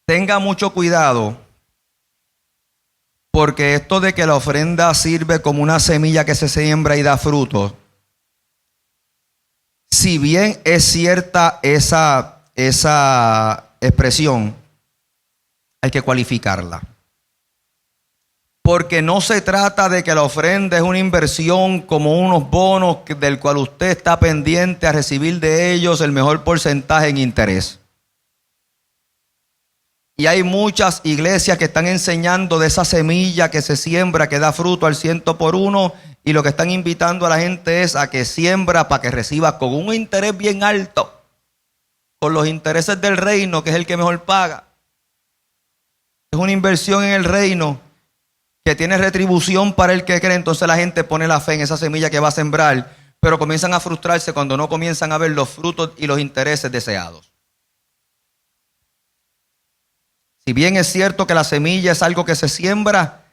Tenga mucho cuidado, porque esto de que la ofrenda sirve como una semilla que se siembra y da frutos, si bien es cierta esa expresión, hay que cualificarla. Porque no se trata de que la ofrenda es una inversión como unos bonos del cual usted está pendiente a recibir de ellos el mejor porcentaje en interés. Y hay muchas iglesias que están enseñando de esa semilla que se siembra, que da fruto al 100%, y lo que están invitando a la gente es a que siembra para que reciba con un interés bien alto, con los intereses del reino, que es el que mejor paga. Es una inversión en el reino que tiene retribución para el que cree. Entonces la gente pone la fe en esa semilla que va a sembrar, pero comienzan a frustrarse cuando no comienzan a ver los frutos y los intereses deseados. Si bien es cierto que la semilla es algo que se siembra,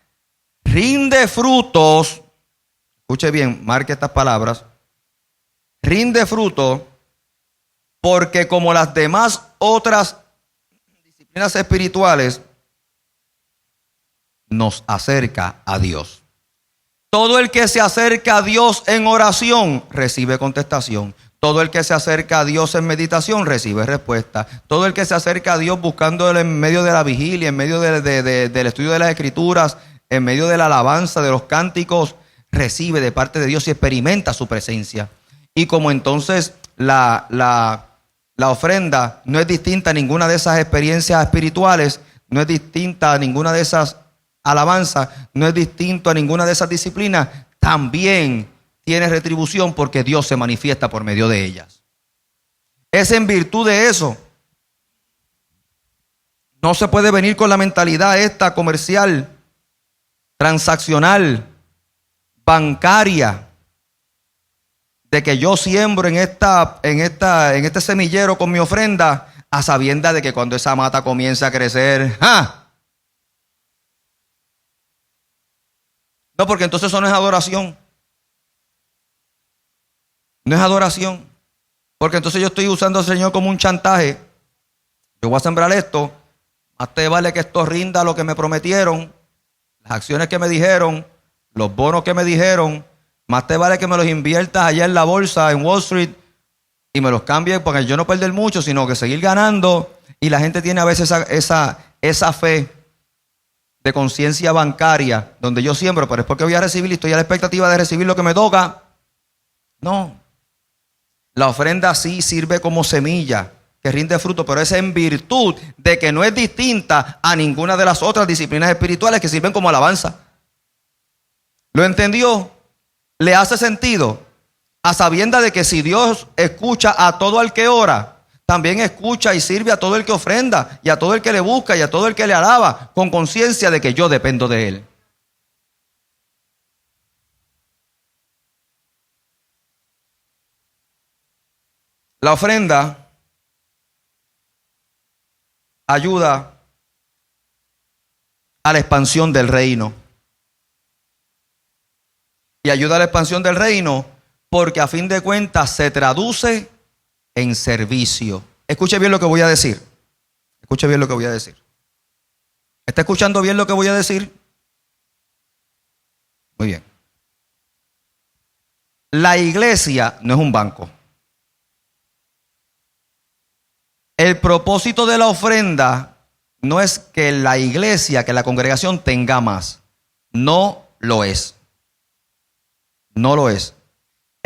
rinde frutos. Escuche bien, marque estas palabras. Rinde fruto porque como las demás otras disciplinas espirituales, nos acerca a Dios. Todo el que se acerca a Dios en oración recibe contestación. Todo el que se acerca a Dios en meditación recibe respuesta. Todo el que se acerca a Dios buscando en medio de la vigilia, en medio del estudio de las Escrituras, en medio de la alabanza, de los cánticos, recibe de parte de Dios y experimenta su presencia. Y como entonces la ofrenda no es distinta a ninguna de esas experiencias espirituales, no es distinta a ninguna de esas alabanzas, no es distinto a ninguna de esas disciplinas, también tiene retribución porque Dios se manifiesta por medio de ellas. Es en virtud de eso. No se puede venir con la mentalidad esta comercial, transaccional, bancaria, de que yo siembro en este semillero con mi ofrenda, a sabiendas de que cuando esa mata comience a crecer, ¡ja! No, porque entonces eso no es adoración. No es adoración. Porque entonces yo estoy usando al Señor como un chantaje. Yo voy a sembrar esto. Más te vale que esto rinda lo que me prometieron. Las acciones que me dijeron. Los bonos que me dijeron. Más te vale que me los inviertas allá en la bolsa, en Wall Street. Y me los cambies porque yo no perder mucho, sino que seguir ganando. Y la gente tiene a veces esa fe de conciencia bancaria. Donde yo siembro, pero es porque voy a recibir y estoy a la expectativa de recibir lo que me toca. No. La ofrenda sí sirve como semilla que rinde fruto, pero es en virtud de que no es distinta a ninguna de las otras disciplinas espirituales que sirven como alabanza. ¿Lo entendió? ¿Le hace sentido? A sabienda de que si Dios escucha a todo el que ora, también escucha y sirve a todo el que ofrenda, y a todo el que le busca, y a todo el que le alaba, con conciencia de que yo dependo de Él. La ofrenda ayuda a la expansión del reino. Y ayuda a la expansión del reino porque a fin de cuentas se traduce en servicio. Escuche bien lo que voy a decir. Escuche bien lo que voy a decir. ¿Está escuchando bien lo que voy a decir? Muy bien. La iglesia no es un banco. El propósito de la ofrenda no es que la iglesia, que la congregación tenga más. No lo es. No lo es.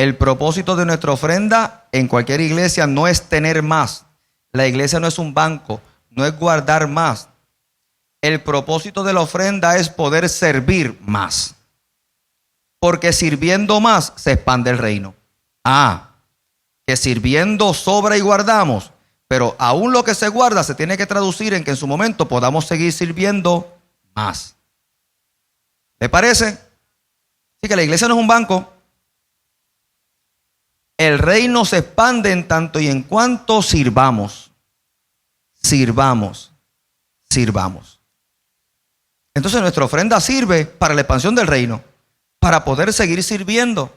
El propósito de nuestra ofrenda en cualquier iglesia no es tener más. La iglesia no es un banco, no es guardar más. El propósito de la ofrenda es poder servir más. Porque sirviendo más se expande el reino. Que sirviendo sobra y guardamos, pero aún lo que se guarda se tiene que traducir en que en su momento podamos seguir sirviendo más. ¿Le parece? Así que la iglesia no es un banco. El reino se expande en tanto y en cuanto sirvamos. Sirvamos. Entonces nuestra ofrenda sirve para la expansión del reino, para poder seguir sirviendo.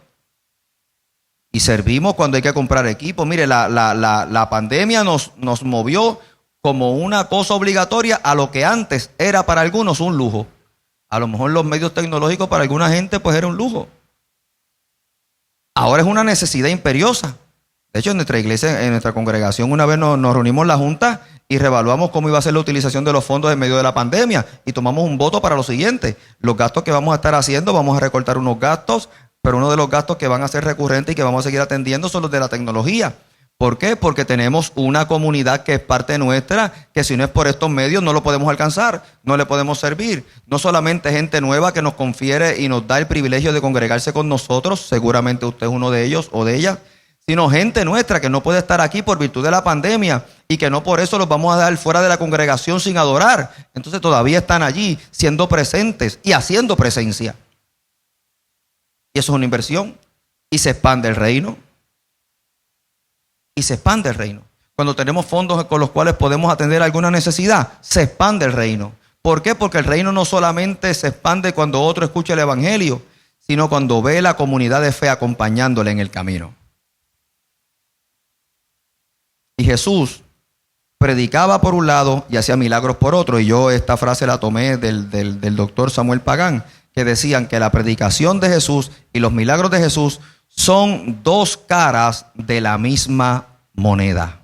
Y servimos cuando hay que comprar equipo. Mire, la pandemia nos movió como una cosa obligatoria a lo que antes era para algunos un lujo. A lo mejor los medios tecnológicos para alguna gente pues era un lujo. Ahora es una necesidad imperiosa. De hecho, en nuestra iglesia, en nuestra congregación, una vez nos reunimos en la junta y reevaluamos cómo iba a ser la utilización de los fondos en medio de la pandemia. Y tomamos un voto para lo siguiente. Los gastos que vamos a estar haciendo, vamos a recortar unos gastos, pero uno de los gastos que van a ser recurrentes y que vamos a seguir atendiendo son los de la tecnología. ¿Por qué? Porque tenemos una comunidad que es parte nuestra, que si no es por estos medios no lo podemos alcanzar, no le podemos servir. No solamente gente nueva que nos confiere y nos da el privilegio de congregarse con nosotros, seguramente usted es uno de ellos o de ellas, sino gente nuestra que no puede estar aquí por virtud de la pandemia y que no por eso los vamos a dar fuera de la congregación sin adorar. Entonces todavía están allí siendo presentes y haciendo presencia. Y eso es una inversión. Y se expande el reino. Y se expande el reino. Cuando tenemos fondos con los cuales podemos atender alguna necesidad, se expande el reino. ¿Por qué? Porque el reino no solamente se expande cuando otro escucha el evangelio, sino cuando ve la comunidad de fe acompañándole en el camino. Y Jesús predicaba por un lado y hacía milagros por otro. Y yo esta frase la tomé del doctor Samuel Pagán, que decían que la predicación de Jesús y los milagros de Jesús son dos caras de la misma moneda.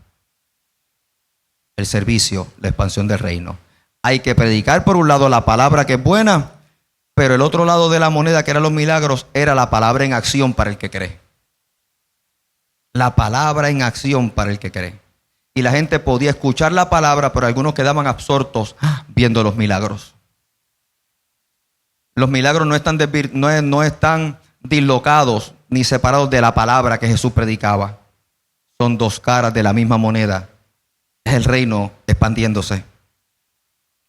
El servicio, la expansión del reino. Hay que predicar por un lado la palabra que es buena, pero el otro lado de la moneda, que eran los milagros, era la palabra en acción para el que cree. La palabra en acción para el que cree. Y la gente podía escuchar la palabra, pero algunos quedaban absortos viendo los milagros. Los milagros no están dislocados ni separados de la palabra que Jesús predicaba. Son dos caras de la misma moneda. Es el reino expandiéndose.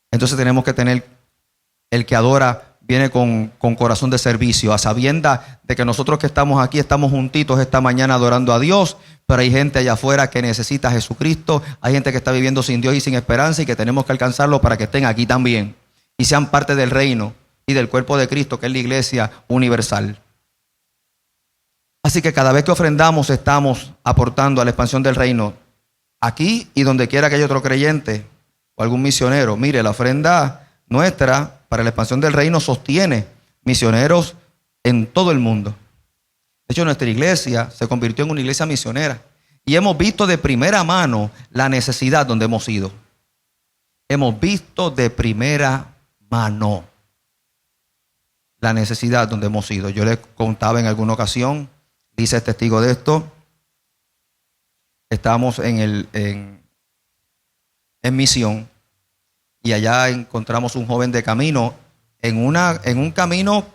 Entonces tenemos que tener, el que adora viene con corazón de servicio, a sabienda de que nosotros que estamos aquí estamos juntitos esta mañana adorando a Dios, pero hay gente allá afuera que necesita a Jesucristo, hay gente que está viviendo sin Dios y sin esperanza y que tenemos que alcanzarlo para que estén aquí también y sean parte del reino y del cuerpo de Cristo, que es la iglesia universal. Así que cada vez que ofrendamos estamos aportando a la expansión del reino, aquí y donde quiera que haya otro creyente o algún misionero. Mire, la ofrenda nuestra para la expansión del reino sostiene misioneros en todo el mundo. De hecho, nuestra iglesia se convirtió en una iglesia misionera y hemos visto de primera mano la necesidad donde hemos ido. Hemos visto de primera mano la necesidad donde hemos ido. Yo les contaba en alguna ocasión, Lisa es testigo de esto. Estábamos en misión y allá encontramos un joven de camino en un camino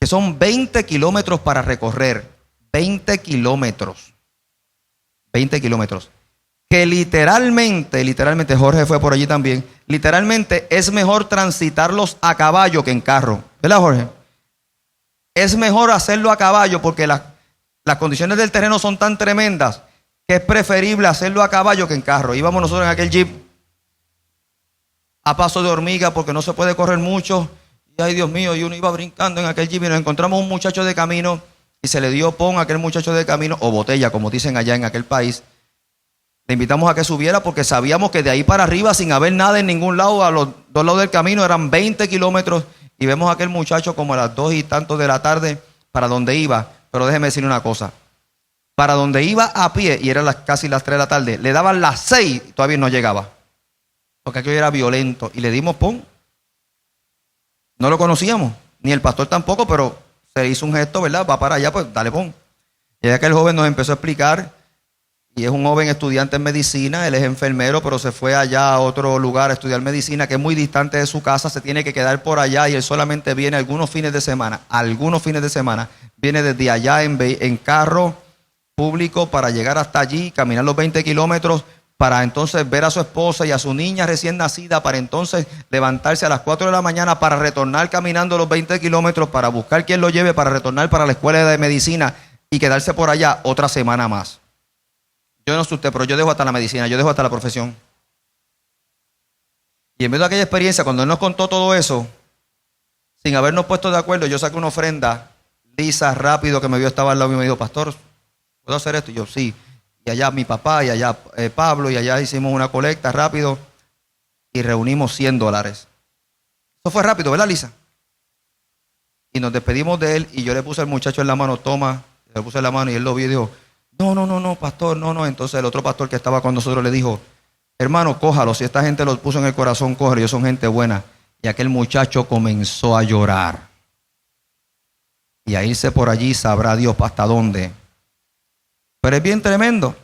que son 20 kilómetros para recorrer. 20 kilómetros. Que literalmente, Jorge fue por allí también, literalmente es mejor transitarlos a caballo que en carro. ¿Verdad, Jorge? Es mejor hacerlo a caballo porque las condiciones del terreno son tan tremendas que es preferible hacerlo a caballo que en carro. Íbamos nosotros en aquel jeep a paso de hormiga porque no se puede correr mucho. Y ay, Dios mío, y uno iba brincando en aquel jeep y nos encontramos un muchacho de camino y se le dio pon a aquel muchacho de camino, o botella, como dicen allá en aquel país. Le invitamos a que subiera porque sabíamos que de ahí para arriba, sin haber nada en ningún lado, a los dos lados del camino, eran 20 kilómetros. Y vemos a aquel muchacho como a las 2 y tanto de la tarde para donde iba. Pero déjeme decirle una cosa. Para donde iba a pie, y eran casi las 3 de la tarde, le daban las 6 y todavía no llegaba. Porque aquello era violento. Y le dimos pon. No lo conocíamos, ni el pastor tampoco, pero se hizo un gesto, ¿verdad? Va para allá, pues dale, pon. Y aquel joven nos empezó a explicar, y es un joven estudiante en medicina, él es enfermero, pero se fue allá a otro lugar a estudiar medicina, que es muy distante de su casa, se tiene que quedar por allá, y él solamente viene algunos fines de semana, viene desde allá en carro público para llegar hasta allí, caminar los 20 kilómetros, para entonces ver a su esposa y a su niña recién nacida, para entonces levantarse a las 4 de la mañana para retornar caminando los 20 kilómetros, para buscar quien lo lleve, para retornar para la escuela de medicina y quedarse por allá otra semana más. Yo no sé usted, pero yo dejo hasta la medicina, yo dejo hasta la profesión. Y en medio de aquella experiencia, cuando él nos contó todo eso, sin habernos puesto de acuerdo, yo saqué una ofrenda. Lisa, rápido, que me vio, estaba al lado mío, me dijo: pastor, ¿puedo hacer esto? Y yo, sí. Y allá mi papá, y allá Pablo, y allá hicimos una colecta rápido y reunimos $100. Eso fue rápido, ¿verdad, Lisa? Y nos despedimos de él, y yo le puse al muchacho en la mano: toma, le puse en la mano, y él lo vio y dijo: no, pastor, no. Entonces el otro pastor que estaba con nosotros le dijo: hermano, cójalo, si esta gente lo puso en el corazón, cójalo, ellos son gente buena. Y aquel muchacho comenzó a llorar y a irse por allí, sabrá Dios hasta dónde. Pero es bien tremendo,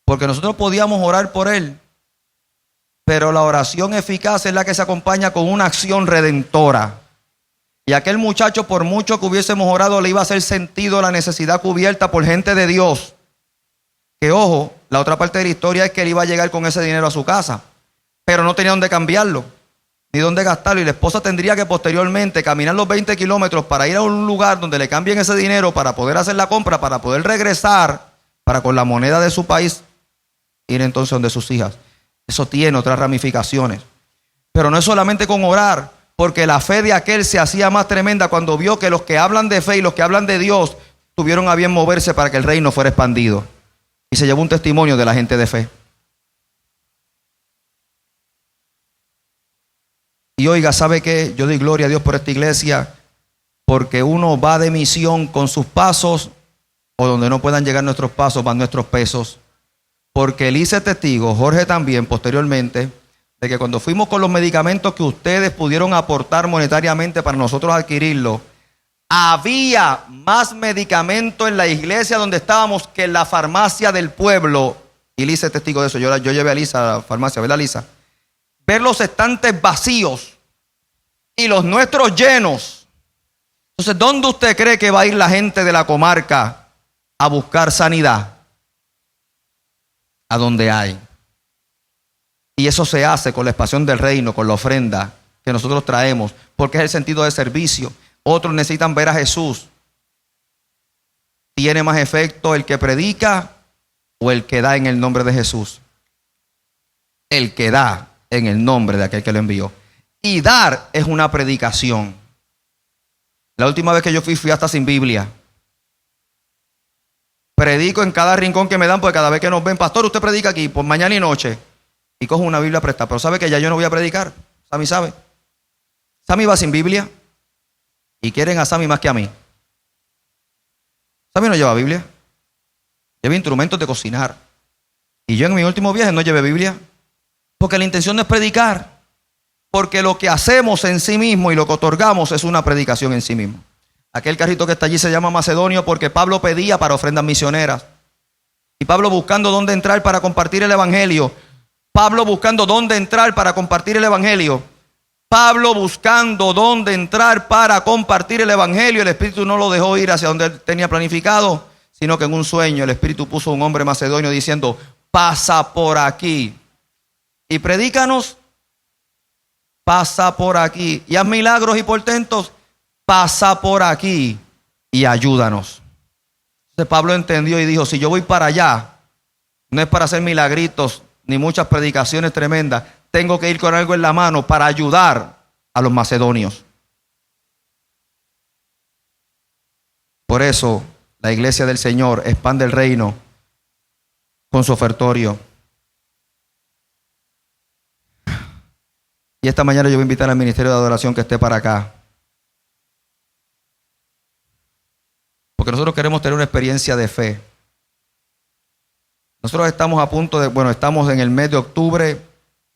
porque nosotros podíamos orar por él, pero la oración eficaz es la que se acompaña con una acción redentora. Y aquel muchacho, por mucho que hubiésemos orado, le iba a hacer sentido la necesidad cubierta por gente de Dios. Que ojo, la otra parte de la historia es que él iba a llegar con ese dinero a su casa, pero no tenía dónde cambiarlo, ni dónde gastarlo. Y la esposa tendría que posteriormente caminar los 20 kilómetros para ir a un lugar donde le cambien ese dinero para poder hacer la compra, para poder regresar, para con la moneda de su país ir entonces donde sus hijas. Eso tiene otras ramificaciones. Pero no es solamente con orar, porque la fe de aquel se hacía más tremenda cuando vio que los que hablan de fe y los que hablan de Dios tuvieron a bien moverse para que el reino fuera expandido. Y se llevó un testimonio de la gente de fe. Y oiga, ¿sabe qué? Yo doy gloria a Dios por esta iglesia, porque uno va de misión con sus pasos, o donde no puedan llegar nuestros pasos, van nuestros pesos. Porque Elisa es testigo, Jorge también, posteriormente, de que cuando fuimos con los medicamentos que ustedes pudieron aportar monetariamente para nosotros adquirirlos, había más medicamento en la iglesia donde estábamos que en la farmacia del pueblo. Y Lisa es testigo de eso. Yo llevé a Lisa a la farmacia, ¿verdad, Lisa? Ver los estantes vacíos y los nuestros llenos. Entonces, ¿dónde usted cree que va a ir la gente de la comarca a buscar sanidad? A donde hay. Y eso se hace con la expansión del reino, con la ofrenda que nosotros traemos, porque es el sentido de servicio. Otros necesitan ver a Jesús. ¿Tiene más efecto el que predica o el que da en el nombre de Jesús? El que da en el nombre de aquel que lo envió. Y dar es una predicación. La última vez que yo fui hasta sin Biblia. Predico en cada rincón que me dan, porque cada vez que nos ven: pastor, usted predica aquí por mañana y noche. Y cojo una Biblia prestada. Pero sabe que ya yo no voy a predicar. Sammy sabe. Sammy va sin Biblia. Y quieren a Sammy más que a mí. Sammy no lleva Biblia. Lleva instrumentos de cocinar. Y yo en mi último viaje no llevé Biblia. Porque la intención no es predicar. Porque lo que hacemos en sí mismo y lo que otorgamos es una predicación en sí mismo. Aquel carrito que está allí se llama Macedonio porque Pablo pedía para ofrendas misioneras. Y Pablo buscando dónde entrar para compartir el evangelio. Pablo buscando dónde entrar para compartir el evangelio. Pablo buscando dónde entrar para compartir el evangelio. El Espíritu no lo dejó ir hacia donde él tenía planificado, sino que en un sueño el Espíritu puso a un hombre macedonio diciendo: pasa por aquí y predícanos. Pasa por aquí y haz milagros y portentos. Pasa por aquí y ayúdanos. Entonces Pablo entendió y dijo: si yo voy para allá, no es para hacer milagritos ni muchas predicaciones tremendas. Tengo que ir con algo en la mano para ayudar a los macedonios. Por eso la iglesia del Señor expande el reino con su ofertorio. Y esta mañana yo voy a invitar al ministerio de adoración que esté para acá. Porque nosotros queremos tener una experiencia de fe. Nosotros estamos a punto de, estamos en el mes de octubre,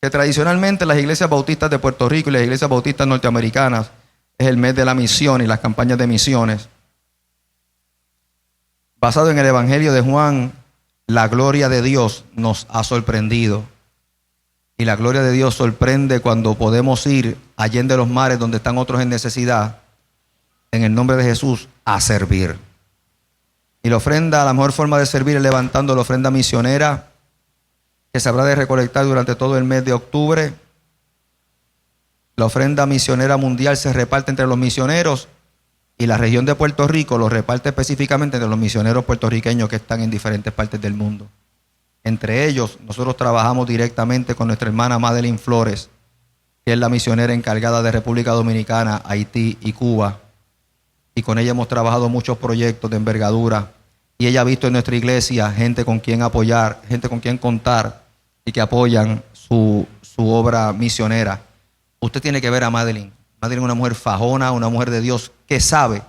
que tradicionalmente las iglesias bautistas de Puerto Rico y las iglesias bautistas norteamericanas es el mes de la misión y las campañas de misiones. Basado en el Evangelio de Juan, la gloria de Dios nos ha sorprendido. Y la gloria de Dios sorprende cuando podemos ir allende los mares donde están otros en necesidad, en el nombre de Jesús, a servir. Y la ofrenda, la mejor forma de servir es levantando la ofrenda misionera, que se habrá de recolectar durante todo el mes de octubre. La ofrenda misionera mundial se reparte entre los misioneros y la región de Puerto Rico lo reparte específicamente entre los misioneros puertorriqueños que están en diferentes partes del mundo. Entre ellos, nosotros trabajamos directamente con nuestra hermana Madeline Flores, que es la misionera encargada de República Dominicana, Haití y Cuba. Y con ella hemos trabajado muchos proyectos de envergadura. Y ella ha visto en nuestra iglesia gente con quien apoyar, gente con quien contar y que apoyan su obra misionera. Usted tiene que ver a Madeline. Madeline es una mujer fajona, una mujer de Dios que sabe,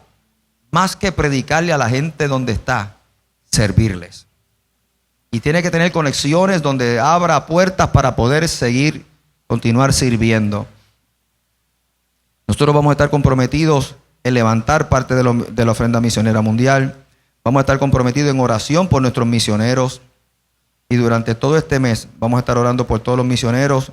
más que predicarle a la gente donde está, servirles. Y tiene que tener conexiones donde abra puertas para poder continuar sirviendo. Nosotros vamos a estar comprometidos en levantar parte de la ofrenda misionera mundial. Vamos a estar comprometidos en oración por nuestros misioneros. Y durante todo este mes vamos a estar orando por todos los misioneros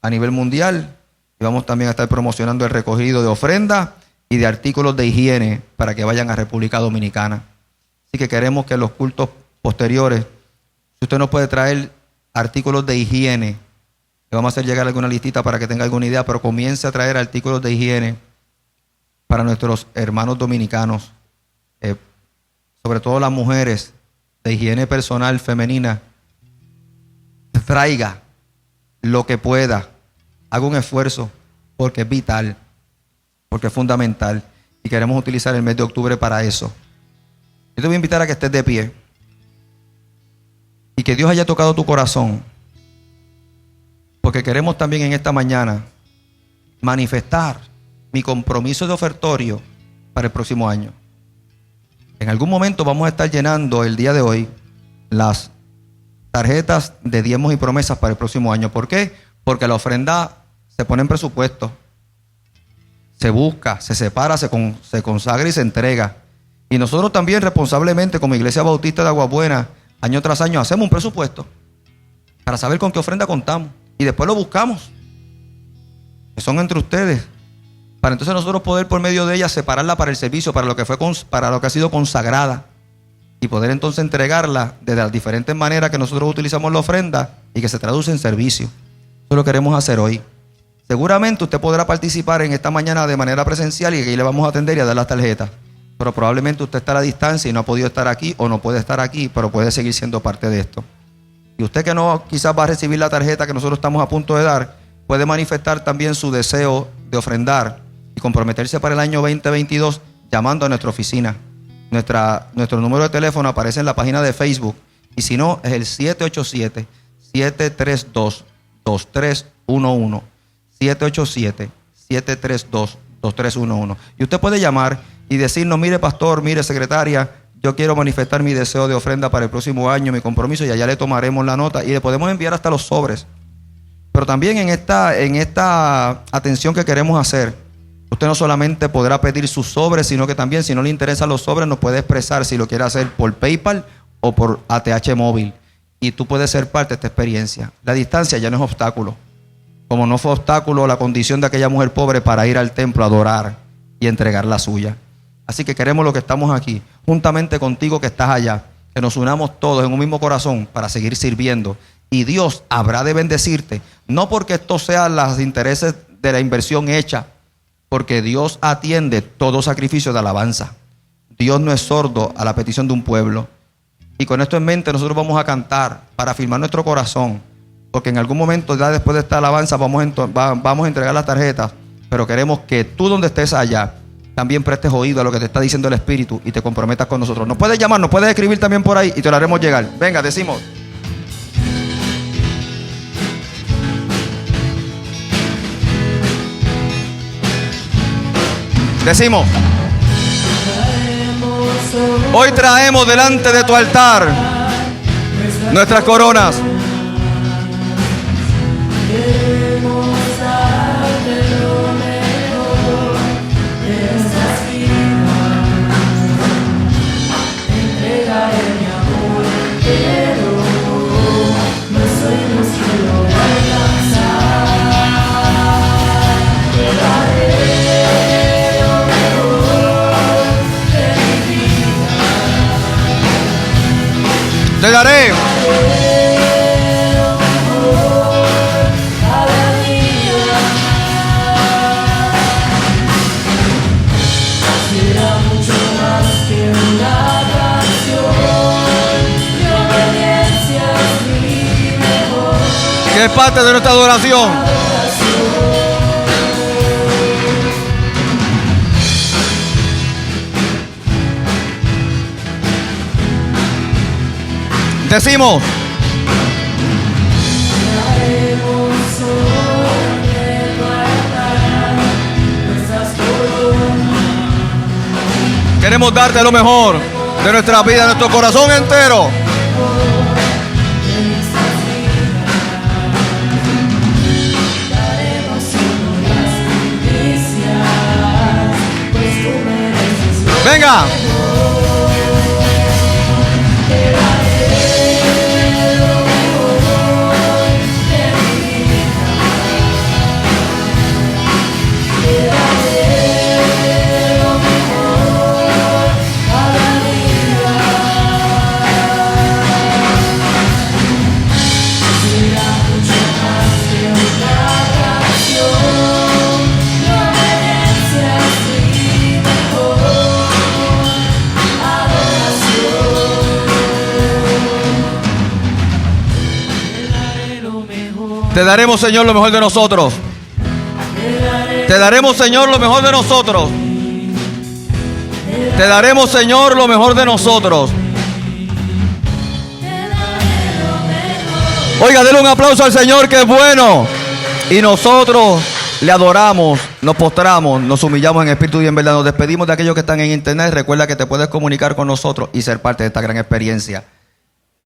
a nivel mundial. Y vamos también a estar promocionando el recogido de ofrendas y de artículos de higiene para que vayan a República Dominicana. Así que queremos que en los cultos posteriores, si usted nos puede traer artículos de higiene, le vamos a hacer llegar alguna listita para que tenga alguna idea, pero comience a traer artículos de higiene para nuestros hermanos dominicanos, sobre todo las mujeres, de higiene personal femenina. Traiga lo que pueda, haga un esfuerzo, porque es vital, porque es fundamental, y queremos utilizar el mes de octubre para eso. Yo te voy a invitar a que estés de pie y que Dios haya tocado tu corazón, porque queremos también en esta mañana manifestar mi compromiso de ofertorio para el próximo año. En algún momento vamos a estar llenando el día de hoy las tarjetas de diezmos y promesas para el próximo año. ¿Por qué? Porque la ofrenda se pone en presupuesto, se busca, se separa, se consagra y se entrega. Y nosotros también responsablemente como Iglesia Bautista de Aguabuena, año tras año hacemos un presupuesto para saber con qué ofrenda contamos y después lo buscamos, que son entre ustedes, para entonces nosotros poder por medio de ella separarla para el servicio, para lo que ha sido consagrada, y poder entonces entregarla de las diferentes maneras que nosotros utilizamos la ofrenda y que se traduce en servicio. Eso lo queremos hacer hoy. Seguramente usted podrá participar en esta mañana de manera presencial y aquí le vamos a atender y a dar las tarjetas, pero probablemente usted está a la distancia y no ha podido estar aquí o no puede estar aquí, pero puede seguir siendo parte de esto. Y usted que no quizás va a recibir la tarjeta que nosotros estamos a punto de dar, puede manifestar también su deseo de ofrendar y comprometerse para el año 2022 llamando a nuestra oficina. Nuestro número de teléfono aparece en la página de Facebook y si no es el 787-732-2311. 787-732-2311. Y usted puede llamar y decirnos: mire pastor, mire secretaria, yo quiero manifestar mi deseo de ofrenda para el próximo año, mi compromiso, y allá le tomaremos la nota y le podemos enviar hasta los sobres. Pero también en esta atención que queremos hacer, usted no solamente podrá pedir sus sobres, sino que también, si no le interesan los sobres, nos puede expresar si lo quiere hacer por PayPal o por ATH móvil. Y tú puedes ser parte de esta experiencia. La distancia ya no es obstáculo. Como no fue obstáculo la condición de aquella mujer pobre para ir al templo a adorar y entregar la suya. Así que queremos los que estamos aquí, juntamente contigo que estás allá, que nos unamos todos en un mismo corazón para seguir sirviendo. Y Dios habrá de bendecirte, no porque esto sea los intereses de la inversión hecha, porque Dios atiende todo sacrificio de alabanza. Dios no es sordo a la petición de un pueblo. Y con esto en mente nosotros vamos a cantar para afirmar nuestro corazón, porque en algún momento ya después de esta alabanza vamos a entregar las tarjetas, pero queremos que tú donde estés allá también prestes oído a lo que te está diciendo el Espíritu y te comprometas con nosotros. Nos puedes llamar, nos puedes escribir también por ahí y te lo haremos llegar. Venga, decimos. Decimos: hoy traemos delante de tu altar nuestras coronas. Te daré. Que es parte de nuestra adoración. Decimos. Queremos darte lo mejor de nuestra vida, de nuestro corazón entero. Venga. Te daremos, Señor, lo mejor de nosotros. Te daremos, Señor, lo mejor de nosotros. Te daremos, Señor, lo mejor de nosotros. Oiga, denle un aplauso al Señor, que es bueno. Y nosotros le adoramos, nos postramos, nos humillamos en espíritu y en verdad. Nos despedimos de aquellos que están en internet. Recuerda que te puedes comunicar con nosotros y ser parte de esta gran experiencia.